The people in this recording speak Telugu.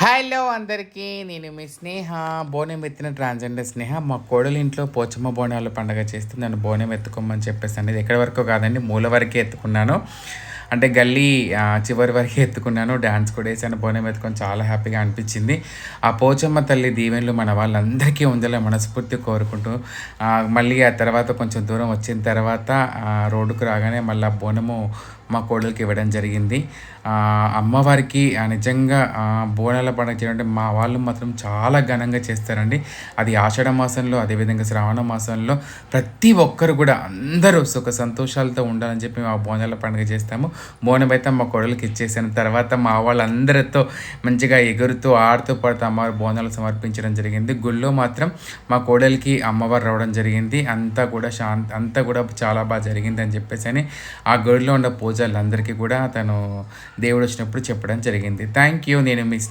హలో అందరికీ, నేను మీ స్నేహ. బోనం ఎత్తిన ట్రాన్స్జెండర్ స్నేహ. మా కోడలి ఇంట్లో పోచమ్మ బోనాల పండుగ చేస్తే నన్ను బోనం ఎత్తుకోమని చెప్పేసి అనేది ఎక్కడి వరకు కాదండి, మూల వరకే ఎత్తుకున్నాను. అంటే గల్లీ చివరి వరకు ఎత్తుకున్నాను. డ్యాన్స్ కూడా వేసాను. బోనం ఎత్తుకొని చాలా హ్యాపీగా అనిపించింది. ఆ పోచమ్మ తల్లి దీవెనలు మన వాళ్ళందరికీ ఉండాలని మనస్ఫూర్తి కోరుకుంటూ, మళ్ళీ ఆ తర్వాత కొంచెం దూరం వచ్చిన తర్వాత రోడ్డుకు రాగానే మళ్ళీ బోనము మా కోడలికి ఇవ్వడం జరిగింది. అమ్మవారికి నిజంగా బోనాల పండుగ చేయాలంటే మా వాళ్ళు మాత్రం చాలా ఘనంగా చేస్తారండి. అది ఆషాఢ మాసంలో, అదేవిధంగా శ్రావణ మాసంలో ప్రతి ఒక్కరు కూడా అందరూ సుఖ సంతోషాలతో ఉండాలని చెప్పి మా బోనాల పండుగ చేస్తాము. బోనం అయితే మా కోడలికి ఇచ్చేసాను. తర్వాత మా వాళ్ళందరితో మంచిగా ఎగురుతూ ఆడుతూ పడుతూ అమ్మవారి బోనాలు సమర్పించడం జరిగింది. గుళ్ళో మాత్రం మా కోడలికి అమ్మవారు రావడం జరిగింది. అంతా కూడా చాలా బాగా జరిగింది అని చెప్పేసి అని ఆ గుడిలో ఉన్న పూజలందరికీ కూడా తను దేవుడు వచ్చినప్పుడు చెప్పడం జరిగింది. Thank you. నేను మీ